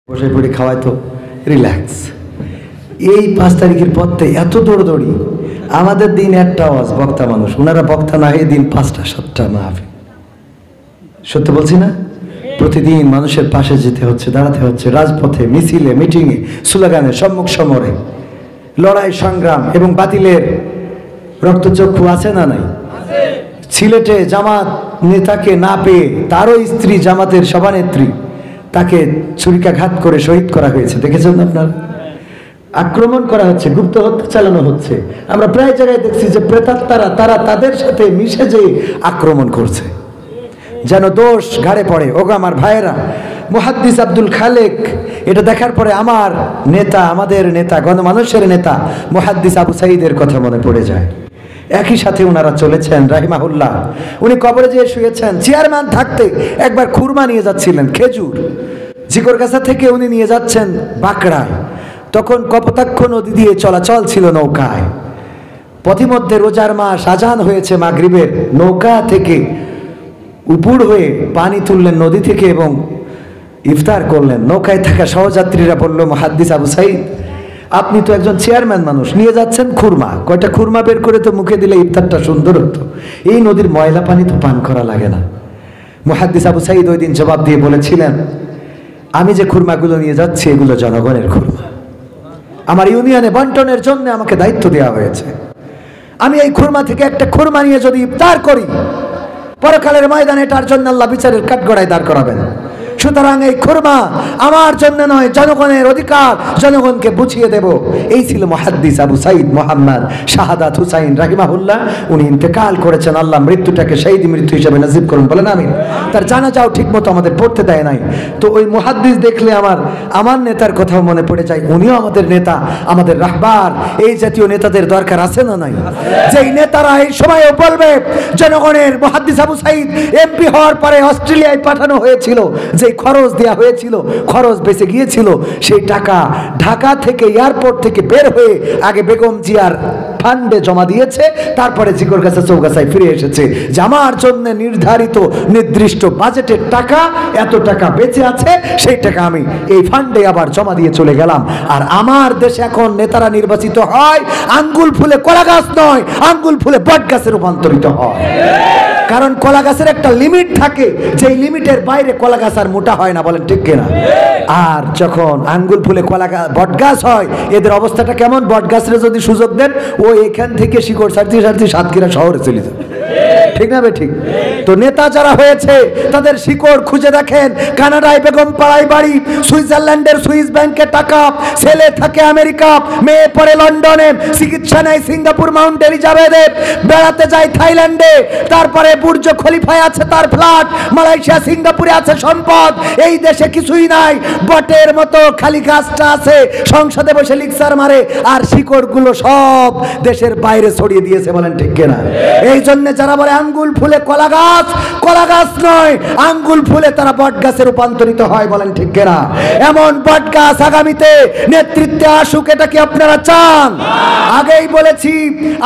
বসে পড়ে খাওয়ায় তো রিল্যাক্স। এই 5 তারিখের পথে এত দৌড়দৌড়ি, আমাদের দিন একটা আওয়াজ, বক্তা মানুষ, ওনারা বক্তা না হয়ে দিন 5টা 7টা মাহফিল। সত্য বলছি না? প্রতিদিন মানুষের পাশে যেতে হচ্ছে, দাঁড়াতে হচ্ছে, রাজপথে, মিছিলে, মিটিংয়ে, স্লোগানে, সম্মুখ সমরে, লড়াই সংগ্রাম এবং বাতিলের রক্তচক্ষু আছে না নাই? সিলেটে জামাত নেতাকে না পেয়ে তারও স্ত্রী জামাতের সভানেত্রী, তাকে ছুরিকাঘাত করে শহীদ করা হয়েছে, দেখেছেন আপনার? আক্রমণ করা হচ্ছে, গুপ্ত হত্যা চালানো হচ্ছে। আমরা প্রায় জায়গায় দেখছি যে প্রেতাত্মারা তারা তাদের সাথে মিশে যে আক্রমণ করছে, যেন দোষ ঘাড়ে পড়ে। ওগো আমার ভাইয়েরা, মুহাদ্দিস আব্দুল খালেক, এটা দেখার পরে আমার নেতা, আমাদের নেতা, গণমানুষের নেতা মুহাদ্দিস আবু সাঈদের কথা মনে পড়ে যায়। একই সাথে ওনারা চলেছেন রাহিমাহুল্লাহ, উনি কবরে যেয়ে শুয়েছেন। চেয়ারম্যান থাকতে একবার খুরমা নিয়ে যাচ্ছিলেন, খেজুর, জিকরগাছা থেকে উনি নিয়ে যাচ্ছেন বাঁকড়ায়। তখন কপোতাক্ষ নদী দিয়ে চলাচল ছিল নৌকায়। পথিমধ্যে রোজার মাস, আজান হয়েছে মাগরিবের, নৌকা থেকে উপুড় হয়ে পানি তুললেন নদী থেকে এবং ইফতার করলেন। নৌকায় থাকা সহযাত্রীরা বলল, মুহাদ্দিস আবু সাঈদ, আপনি তো একজন চেয়ারম্যান মানুষ, নিয়ে যাচ্ছেন খুরমা, কয়টা খুরমা বের করে তো মুখে দিলে ইফতারটা সুন্দর হতো, এই নদীর ময়লা পানি তো পান করা লাগে না। মুহাদ্দিস আবু সাঈদ ওই দিন জবাব দিয়ে বলেছিলেন, আমি যে খুরমাগুলো নিয়ে যাচ্ছি এগুলো জনগণের খুরমা, আমার ইউনিয়নে বন্টনের জন্য আমাকে দায়িত্ব দেওয়া হয়েছে। আমি এই খুরমা থেকে একটা খুরমা নিয়ে যদি ইফতার করি, পরকালের ময়দানে এটার জন্য আল্লাহ বিচারের কাঠগড়ায় দাঁড় করাবেন। সুতরাং এই খুরমা আমার জন্য নয়, জনগণের অধিকার, জনগণকে বুঝিয়ে দেব। এই ছিল মুহাদ্দিস আবু সাঈদ মুহাম্মদ শাহাদাত হুসাইন রাহিমাহুল্লাহ। উনি ইন্তেকাল করেছেন, আল্লাহ মৃত্যুটাকে শহীদ মৃত্যু হিসেবে নসিব করুন, বলেন আমিন। তার জানাজাও ঠিক মতো আমাদের পড়তে দেয় নাই। তো ওই মুহাদ্দিস দেখলে আমার নেতার কথাও মনে পড়ে যায়। উনিও আমাদের নেতা, আমাদের রাহবার। এই জাতীয় নেতাদের দরকার আছে না নাই? যেই নেতারা এই সময়ও বলবে, জনগণের মুহাদ্দিস আবু সাঈদ এমপি হওয়ার পরে অস্ট্রেলিয়ায় পাঠানো হয়েছিল, যে খরচ দেওয়া হয়েছিল, খরচ বেঁচে গিয়েছিল, সেই টাকা ঢাকা থেকে এয়ারপোর্ট থেকে বের হয়ে আগে বেগম জিয়ার ফান্ডে জমা দিয়েছে, তারপরে জিকরগাছা চৌগাছায় ফিরে এসেছে যে আমার জন্য নির্ধারিত নির্দিষ্ট বাজেটের টাকা, এত টাকা বেঁচে আছে, সেই টাকা আমি এই ফান্ডে আবার জমা দিয়ে চলে গেলাম। আর আমার দেশে এখন নেতারা নির্বাচিত হয় আঙ্গুল ফুলে কলা গাছ নয়, আঙ্গুল ফুলে বট গাছে রূপান্তরিত হয়। কারণ কলা গাছের একটা লিমিট থাকে, যেই লিমিটের বাইরে কলা গাছ আর মোটা হয় না, বলেন ঠিক কিনা? আর যখন আঙ্গুল ফুলে বট গাছ হয়, এদের অবস্থাটা কেমন? বট গাছের যদি সুযোগ দেন, ও এখান থেকে শিকড় ছাড়তে ছাড়তে সাতক্ষীরা শহরে চলে যাবে, ঠিক না? ঠিক। তো নেতা যারা হয়েছে তাদের শিকড় খুঁজে দেখেন, কানাডায় বেগম পাড়ায় বাড়ি, সুইজারল্যান্ডের সুইস ব্যাংকে টাকা, ছেলে থাকে আমেরিকা, মেয়ে পড়ে লন্ডনে, চিকিৎসা নেয় সিঙ্গাপুর মাউন্ট এলিজাবেথে, বেড়াতে যায় থাইল্যান্ডে, তারপরে বুর্জ খলিফায় আছে তার ফ্ল্যাট, মালয়েশিয়া সিঙ্গাপুরে আছে সম্পদ। এই দেশে কিছুই নাই, বটের মতো খালি গাছটা আছে, সংসদে বসে লেকচার মারে, আর শিকড়গুলো সব দেশের বাইরে ছড়িয়ে দিয়েছে, বলেন ঠিক কিনা? এই জন্য যারা বলে আঙ্গুল ফুলে কলা গাছ, কলা গাছ নয়, আঙ্গুল ফুলে তারা বট গাছে রূপান্তরিত হয়, বলেন ঠিক কিনা? এমন বট গাছ আগামীতে নেতৃত্বে আসুক, এটা কি আপনারা চান? আগেই বলেছি,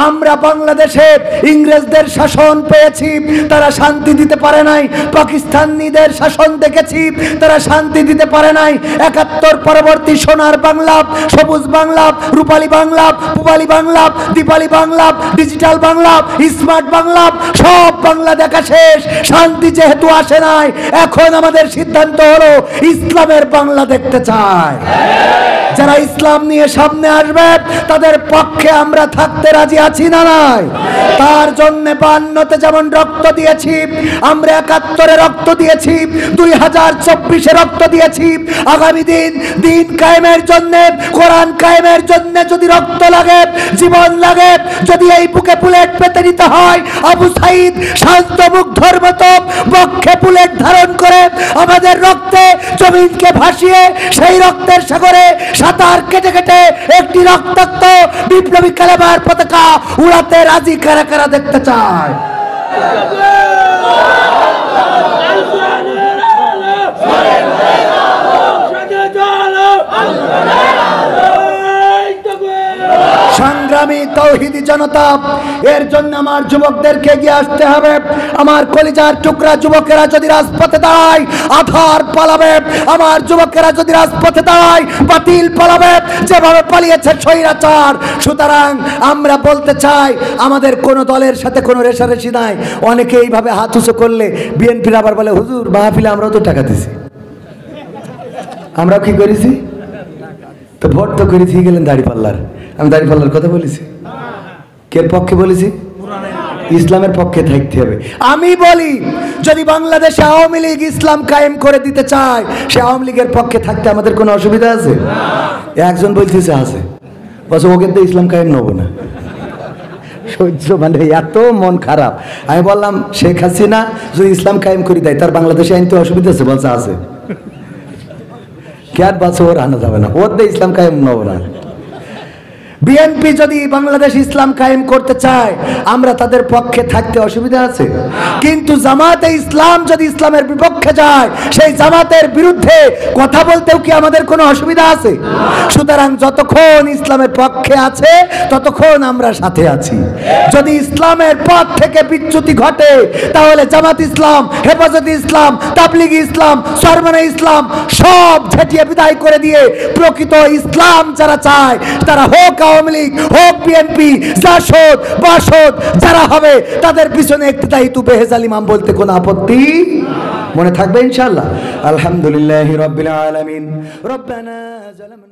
আমরা বাংলাদেশে ইংরেজদের শাসন পেয়েছি, তারা শান্তি দিতে পারে নাই। পাকিস্তানিদের শাসন দেখেছি, তারা শান্তি দিতে পারে নাই। ৭১ পরবর্তী সোনার বাংলা, সবুজ বাংলা, রূপালী বাংলা, পূবালী বাংলা, দীপালী বাংলা, ডিজিটাল বাংলা, স্মার্ট বাংলা, সব বাংলা দেখা শেষ। শান্তি যেহেতু আসে নাই, এখন আমাদের সিদ্ধান্ত হলো ইসলামের বাংলা দেখতে চাই। যারা ইসলাম নিয়ে সামনে আসবে তাদের পক্ষে আমরা থাকতে রাজি আছি না নাই? তার জন্য ৫২তে যেমন রক্ত দিয়েছি, আমরা ৭১-এ রক্ত দিয়েছি, ২০২৪-এ রক্ত দিয়েছি। আগামী দিন কায়েমের জন্য, কোরআন কায়েমের জন্য যদি রক্ত লাগে, জীবন লাগে, যদি এই বুকে বুলেট পেতে নিতে হয়, আবু সাঈদ শান্ত মুগ্ধর মতো বক্ষে বুলেট ধারণ করে আমাদের রক্তে জমিনকে ভাসিয়ে সেই রক্তের সাগরে সাঁতার কেটে কেটে একটি রক্তাক্ত বিপ্লবী কালেমার পতাকা উড়াতে রাজি কারা কারা দেখতে চায়? সংগ্রামী তৌহিদি জনতা, এর জন্য আমার যুবকদেরকে এগিয়ে আসতে হবে। আমার কলিজার টুকরা যুবকেরা যদি রাজপথে দাঁড়ায়, আধার পালাবে। আমার যুবকেরা যদি রাজপথে দাঁড়ায়, বাতিল পালাবে, যেভাবে পালিয়েছে স্বৈরাচার। সুতরাং আমরা বলতে চাই, আমাদের কোন দলের সাথে কোনো রেষারেষি নাই। অনেকে এইভাবে হাত উঁচু করলে বিএনপির আবার বলে, হুজুর মাহফিলে আমরাও তো টাকা দিছি। আমরা কি করেছি? তো ভোট তো করেছি, গেলেন দাড়িপাল্লার। আমি দাড়িপাল্লার কথা বলেছি? কে পক্ষে বলেছি? ইসলামের পক্ষে থাকতে হবে। আমি বলি, যদি বাংলাদেশে আওয়ামী লীগ ইসলাম কায়েম করে দিতে চায়, সে আওয়ামী লীগের পক্ষে থাকতে আমাদের কোনো অসুবিধা আছে? একজন বলতেছে আছে, বলছে ওকে তো ইসলাম কায়েম নেব না। সহ্য মানে এত মন খারাপ। আমি বললাম, শেখ হাসিনা যদি ইসলাম কায়েম করে দেয়, তার বাংলাদেশে আইনতে অসুবিধা আছে? বলছে আছে। কে আর বলছে ওর আনা যাবে না, ওর দিয়ে ইসলাম কায়েম নেব না। বিএনপি যদি বাংলাদেশ ইসলাম কায়েম করতে চায়, আমরা তাদের পক্ষে থাকতে অসুবিধা আছে? কিন্তু জামাতে ইসলাম যদি ইসলামের বিপক্ষে যায়, সেই জামাতের বিরুদ্ধে কথা বলতেও কি আমাদের কোনো অসুবিধা আছে? সুতরাং যতক্ষণ ইসলামের পক্ষে আছে, ততক্ষণ আমরা সাথে আছি। যদি ইসলামের পথ থেকে বিচ্যুতি ঘটে, তাহলে জামাত ইসলাম, হেফাজত ইসলাম, তাবলিগি ইসলাম, সরমানে ইসলাম সব ঝেঁটিয়ে বিদায় করে দিয়ে প্রকৃত ইসলাম যারা চায়, তারা হোক আওয়ামী লীগ, হোক বিএনপি, জাসদ, বাসদ, যারা হবে তাদের পিছনে ইক্তেদায়ী বেহেজাল ইমাম বলতে কোনো আপত্তি মনে থাকবে ইনশাআল্লাহ। আলহামদুলিল্লাহি রাব্বিল আলামিন। রব্বানা জালামনা